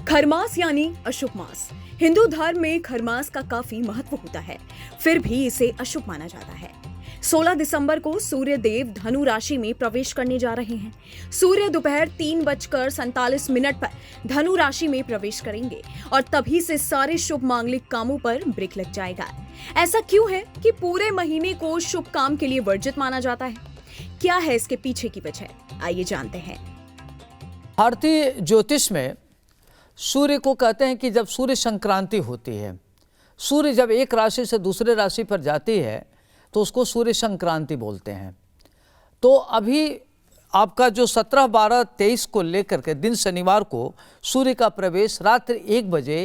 खरमास यानी अशुभ मास। हिंदू धर्म में खरमास का काफी महत्व होता है, फिर भी इसे अशुभ माना जाता है। 16 दिसंबर को सूर्य देव धनु राशि में प्रवेश करने जा रहे हैं। सूर्य दोपहर 3:47 पर धनु राशि में प्रवेश करेंगे और तभी से सारे शुभ मांगलिक कामों पर ब्रेक लग जाएगा। ऐसा क्यों है कि पूरे महीने को शुभ काम के लिए वर्जित माना जाता है? क्या है इसके पीछे की वजह? आइए जानते हैं। भारतीय ज्योतिष में सूर्य को कहते हैं कि जब सूर्य संक्रांति होती है, सूर्य जब एक राशि से दूसरे राशि पर जाती है तो उसको सूर्य संक्रांति बोलते हैं। तो अभी आपका जो 17, 12, 23 को लेकर के दिन शनिवार को सूर्य का प्रवेश रात्रि 1 बजे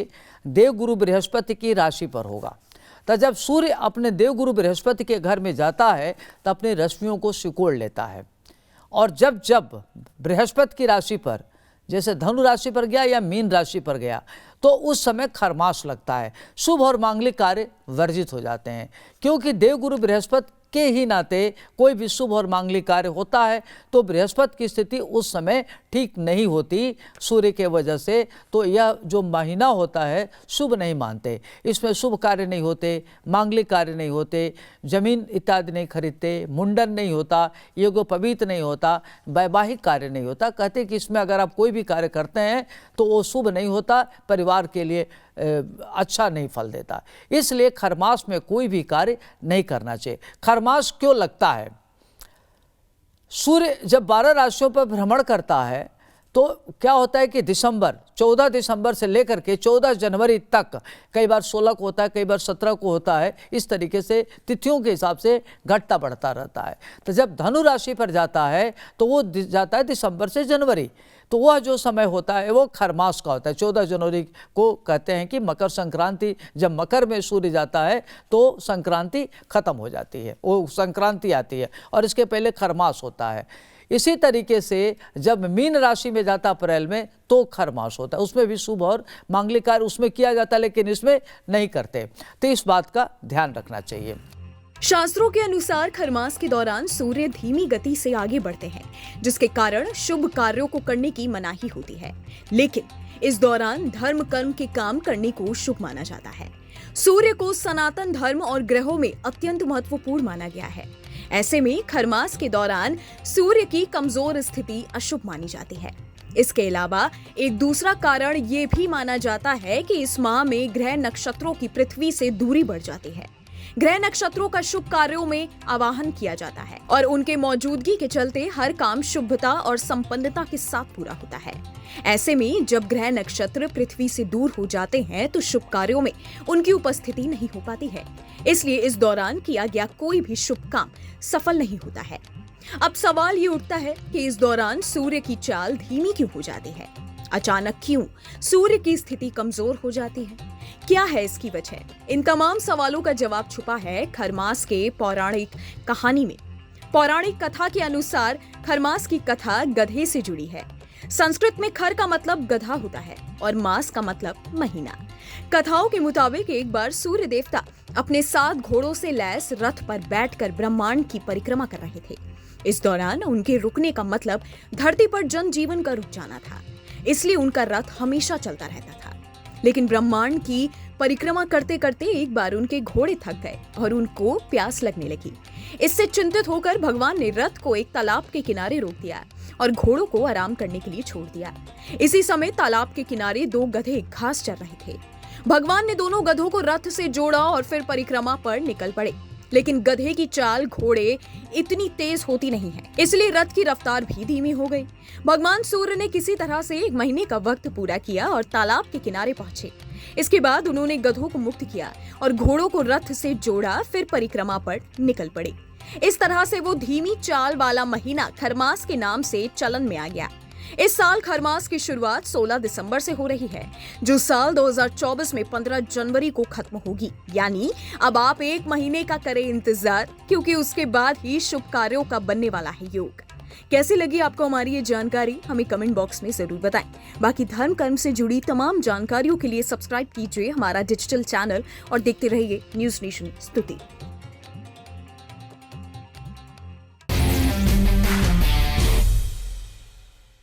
देवगुरु बृहस्पति की राशि पर होगा। तो जब सूर्य अपने देवगुरु बृहस्पति के घर में जाता है तो अपनी रश्मियों को सिकोड़ लेता है, और जब जब बृहस्पति की राशि पर जैसे धनु राशि पर गया या मीन राशि पर गया तो उस समय खरमास लगता है। शुभ और मांगलिक कार्य वर्जित हो जाते हैं, क्योंकि देवगुरु बृहस्पति के ही नाते कोई भी शुभ और मांगलिक कार्य होता है तो बृहस्पति की स्थिति उस समय ठीक नहीं होती सूर्य के वजह से। तो यह जो महीना होता है शुभ नहीं मानते, इसमें शुभ कार्य नहीं होते, मांगलिक कार्य नहीं होते, जमीन इत्यादि नहीं खरीदते, मुंडन नहीं होता, यज्ञोपवीत नहीं होता, वैवाहिक कार्य नहीं होता। कहते कि इसमें अगर आप कोई भी कार्य करते हैं तो वो शुभ नहीं होता, परिवार के लिए अच्छा नहीं फल देता। इसलिए खरमास में कोई भी कार्य नहीं करना चाहिए। खरमास क्यों लगता है? सूर्य जब 12 राशियों पर भ्रमण करता है तो क्या होता है कि 14 दिसंबर से लेकर के 14 जनवरी तक, कई बार 16 को होता है, कई बार 17 को होता है, इस तरीके से तिथियों के हिसाब से घटता बढ़ता रहता है। तो जब धनु राशि पर जाता है तो वो जाता है दिसंबर से जनवरी, तो वह जो समय होता है वो खरमास का होता है। 14 जनवरी को कहते हैं कि मकर संक्रांति, जब मकर में सूर्य जाता है तो संक्रांति खत्म हो जाती है, वो संक्रांति आती है, और इसके पहले खरमास होता है। इसी तरीके से जब मीन राशि में जाता अप्रैल में तो खरमास होता है, उसमें भी शुभ और मांगलिक कार्य उसमें किया जाता है, लेकिन इसमें नहीं करते। तो इस बात का ध्यान रखना चाहिए। शास्त्रों के अनुसार खरमास के दौरान सूर्य धीमी गति से आगे बढ़ते हैं, जिसके कारण शुभ कार्यों को करने की मनाही होती है। लेकिन इस दौरान धर्म कर्म के काम करने को शुभ माना जाता है। सूर्य को सनातन धर्म और ग्रहों में अत्यंत महत्वपूर्ण माना गया है। ऐसे में खरमास के दौरान सूर्य की कमजोर स्थिति अशुभ मानी जाती है। इसके अलावा एक दूसरा कारण ये भी माना जाता है कि इस माह में ग्रह नक्षत्रों की पृथ्वी से दूरी बढ़ जाती है। ग्रह नक्षत्रों का शुभ कार्यों में आवाहन किया जाता है और उनके मौजूदगी के चलते हर काम शुभता और संपन्नता के साथ पूरा होता है। ऐसे में जब ग्रह नक्षत्र पृथ्वी से दूर हो जाते हैं तो शुभ कार्यों में उनकी उपस्थिति नहीं हो पाती है। इसलिए इस दौरान किया गया कोई भी शुभ काम सफल नहीं होता है। अब सवाल ये उठता है कि इस दौरान सूर्य की चाल धीमी क्यों हो जाती है? अचानक क्यों सूर्य की स्थिति कमजोर हो जाती है? क्या है इसकी वजह? इन तमाम सवालों का जवाब छुपा है खरमास के पौराणिक कहानी में। पौराणिक कथा के अनुसार खरमास की कथा गधे से जुड़ी है। संस्कृत में खर का मतलब गधा होता है और मास का मतलब महीना। कथाओं के मुताबिक एक बार सूर्य देवता अपने 7 घोड़ों से लैस रथ पर बैठकर ब्रह्मांड की परिक्रमा कर रहे थे। इस दौरान उनके रुकने का मतलब धरती पर जनजीवन का रुक जाना था, इसलिए उनका रथ हमेशा चलता रहता था। लेकिन ब्रह्मांड की परिक्रमा करते करते एक बार उनके घोड़े थक गए और उनको प्यास लगने लगी। इससे चिंतित होकर भगवान ने रथ को एक तालाब के किनारे रोक दिया और घोड़ों को आराम करने के लिए छोड़ दिया। इसी समय तालाब के किनारे 2 गधे घास चर रहे थे। भगवान ने दोनों गधों को रथ से जोड़ा और फिर परिक्रमा पर निकल पड़े। लेकिन गधे की चाल घोड़े इतनी तेज होती नहीं है, इसलिए रथ की रफ्तार भी धीमी हो गई। भगवान सूर्य ने किसी तरह से 1 महीने का वक्त पूरा किया और तालाब के किनारे पहुंचे। इसके बाद उन्होंने गधों को मुक्त किया और घोड़ों को रथ से जोड़ा, फिर परिक्रमा पर निकल पड़े। इस तरह से वो धीमी चाल वाला महीना खरमास के नाम से चलन में आ गया। इस साल खरमास की शुरुआत 16 दिसंबर से हो रही है, जो साल 2024 में 15 जनवरी को खत्म होगी। यानी अब आप 1 महीने का करें इंतजार, क्योंकि उसके बाद ही शुभ कार्यों का बनने वाला है योग। कैसी लगी आपको हमारी ये जानकारी? हमें कमेंट बॉक्स में जरूर बताएं। बाकी धर्म कर्म से जुड़ी तमाम जानकारियों के लिए सब्सक्राइब कीजिए हमारा डिजिटल चैनल और देखते रहिए न्यूज नेशन स्तुति।